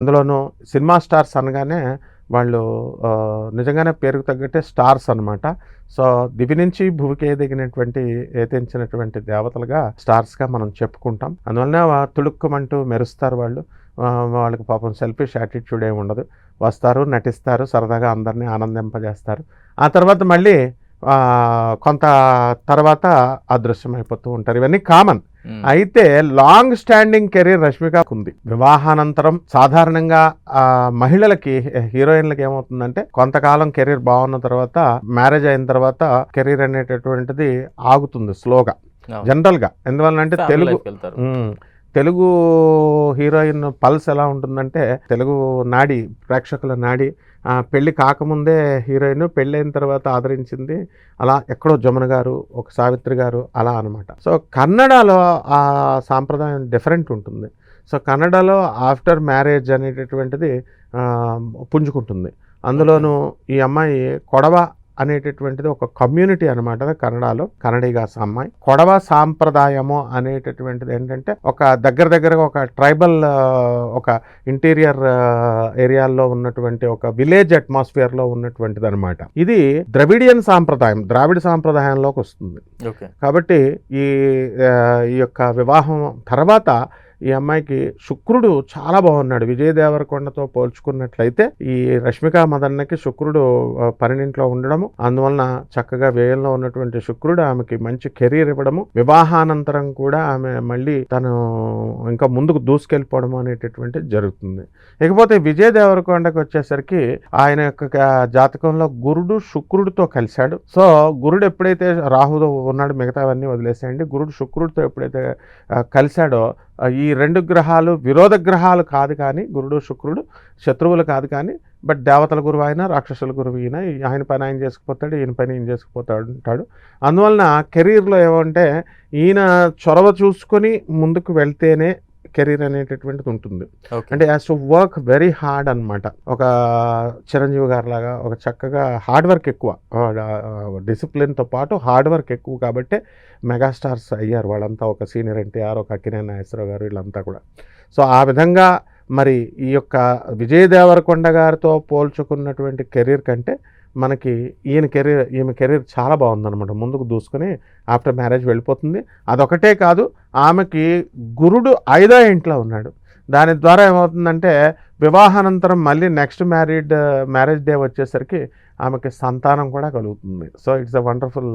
అందులోనూ cinema stars అనగానే వాళ్ళు నిజంగానే పేరుకు తగ్గట్టే స్టార్స్ అనమాట. సో, దివి నుంచి భువికి ఎదిగినటువంటి తెంచినటువంటి దేవతలుగా స్టార్స్‌గా మనం చెప్పుకుంటాం. అందువలన తుళుక్కుమంటూ మెరుస్తారు వాళ్ళు. వాళ్ళకి పాపం సెల్ఫిష్ యాటిట్యూడ్ ఏమి ఉండదు. వస్తారు, నటిస్తారు, సరదాగా అందరిని ఆనందింపజేస్తారు. ఆ తర్వాత మళ్ళీ కొంత తర్వాత అదృశ్యమైపోతూ ఉంటారు. ఇవన్నీ కామన్. అయితే లాంగ్ స్టాండింగ్ కెరీర్ రష్మికకు వివాహానంతరం సాధారణంగా మహిళలకి హీరోయిన్లకి ఏమవుతుందంటే కొంతకాలం కెరీర్ బాగున్న తర్వాత మ్యారేజ్ అయిన తర్వాత కెరీర్ అనేటటువంటిది ఆగుతుంది స్లోగా జనరల్గా. ఎందువల్లంటే తెలుగు హీరోయిన్ పల్స్ ఎలా ఉంటుందంటే తెలుగు నాడి ప్రేక్షకుల నాడి పెళ్ళి కాకముందే హీరోయిన్, పెళ్ళైన తర్వాత ఆదరించింది అలా ఎక్కడో జమున గారు, ఒక సావిత్రి గారు అలా అనమాట. సో కన్నడలో ఆ సాంప్రదాయం డిఫరెంట్ ఉంటుంది. సో కన్నడలో ఆఫ్టర్ మ్యారేజ్ అనేటటువంటిది పుంజుకుంటుంది. అందులోనూ ఈ అమ్మాయి కొడవ అనేటటువంటిది ఒక కమ్యూనిటీ అనమాట కన్నడలో. కన్నడిగాస్ అమ్మాయి కొడవ సాంప్రదాయము అనేటటువంటిది ఏంటంటే ఒక దగ్గరగా ఒక ట్రైబల్ ఒక ఇంటీరియర్ ఏరియాల్లో ఉన్నటువంటి ఒక విలేజ్ అట్మాస్ఫియర్లో ఉన్నటువంటిది అనమాట. ఇది ద్రవిడియన్ సాంప్రదాయం, ద్రావిడ సాంప్రదాయంలోకి వస్తుంది. కాబట్టి ఈ యొక్క వివాహం తర్వాత ఈ అమ్మాయికి శుక్రుడు చాలా బాగున్నాడు. విజయ్ దేవరకొండతో పోల్చుకున్నట్లయితే ఈ రష్మిక మదన్నకి శుక్రుడు పన్నెండింట్లో ఉండడము, అందువలన చక్కగా వ్యయంలో ఉన్నటువంటి శుక్రుడు ఆమెకి మంచి కెరీర్ ఇవ్వడము, వివాహానంతరం కూడా ఆమె మళ్ళీ తను ఇంకా ముందుకు దూసుకెళ్ళిపోవడం అనేటటువంటిది జరుగుతుంది. ఇకపోతే విజయ్ దేవరకొండకి వచ్చేసరికి ఆయన యొక్క జాతకంలో గురుడు శుక్రుడితో కలిశాడు. సో గురుడు ఎప్పుడైతే రాహుతో ఉన్నాడు, మిగతావన్నీ వదిలేసేయండి, గురుడు శుక్రుడితో ఎప్పుడైతే కలిశాడో ఈ రెండు గ్రహాలు విరోధ గ్రహాలు కాదు, కానీ గురుడు శుక్రుడు శత్రువులు కాదు, కానీ బట్ దేవతల గురువు అయినా రాక్షసుల గురువు అయినా ఆయన పని ఆయన చేసుకుపోతాడు, ఈయన పని ఈయన చేసుకుపోతాడు ఉంటాడు. అందువలన కెరీర్లో ఏమంటే ఈయన చొరవ చూసుకొని ముందుకు వెళ్తేనే కెరీర్ అనేటటువంటిది ఉంటుంది. అంటే as to work very hard అనమాట. ఒక చిరంజీవి గారి లాగా ఒక చక్కగా హార్డ్ వర్క్ ఎక్కువ, డిసిప్లిన్తో పాటు హార్డ్ వర్క్ ఎక్కువ కాబట్టి మెగాస్టార్స్ అయ్యారు వాళ్ళంతా. ఒక సీనియర్ ఎన్టీఆర్, ఒక అక్కినేని నాగేశ్వరరావు గారు, వీళ్ళంతా కూడా. సో ఆ విధంగా మరి ఈ యొక్క విజయ్ దేవరకొండ గారితో పోల్చుకున్నటువంటి కెరీర్ కంటే మనకి ఈమె కెరీర్ చాలా బాగుందనమాట. ముందుకు దూసుకొని ఆఫ్టర్ మ్యారేజ్ వెళ్ళిపోతుంది. అదొకటే కాదు, ఆమెకి గురుడు 5వ ఇంట్లో ఉన్నాడు. దాని ద్వారా ఏమవుతుందంటే వివాహానంతరం మళ్ళీ నెక్స్ట్ మ్యారేజ్ డే వచ్చేసరికి ఆమెకి సంతానం కూడా కలుగుతుంది. So it's a wonderful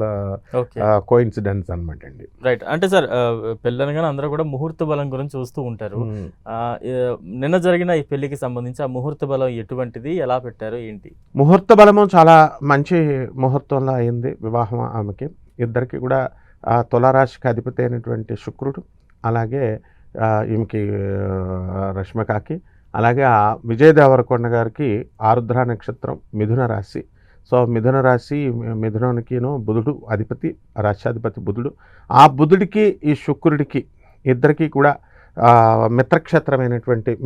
coincidence అనమాట అండి. రైట్. అంటే సార్ పెళ్ళనగానే అందరూ కూడా ముహూర్త బలం గురించి చూస్తూ ఉంటారు. నిన్న జరిగిన ఈ పెళ్లికి సంబంధించి ఆ ముహూర్త బలం ఎటువంటిది, ఎలా పెట్టారు, ఏంటి? ముహూర్త బలము చాలా మంచి ముహూర్తంలో అయింది వివాహం ఆమెకి. ఇద్దరికి కూడా తులారాశికి అధిపతి అయినటువంటి శుక్రుడు, అలాగే ఈమెకి రష్మికకి, అలాగే విజయ్ దేవరకొండ గారికి ఆరుద్ర నక్షత్రం, మిథున రాశి. సో మిథున రాశి, మిథునానికిను బుధుడు అధిపతి, రాష్ట్రాధిపతి బుధుడు. ఆ బుధుడికి ఈ శుక్రుడికి ఇద్దరికి కూడా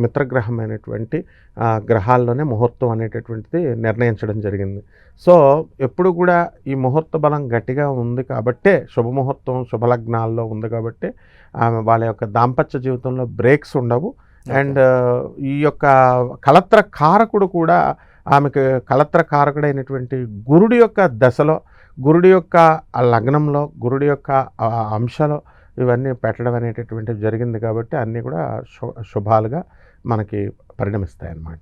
మిత్రగ్రహమైనటువంటి గ్రహాల్లోనే ముహూర్తం అనేటటువంటిది నిర్ణయించడం జరిగింది. సో ఎప్పుడు కూడా ఈ ముహూర్త బలం గట్టిగా ఉంది కాబట్టే, శుభముహూర్తం శుభలగ్నాల్లో ఉంది కాబట్టి వాళ్ళ యొక్క దాంపత్య జీవితంలో బ్రేక్స్ ఉండవు. అండ్ ఈ యొక్క కలత్ర కారకుడు కూడా ఆమెకు కలత్ర కారకుడైనటువంటి గురుడి యొక్క దశలో, గురుడి యొక్క లగ్నంలో, గురుడి యొక్క అంశలో ఇవన్నీ పెట్టడం అనేటటువంటిది జరిగింది కాబట్టి అన్నీ కూడా శుభాలుగా మనకి పరిణమిస్తాయి అన్నమాట.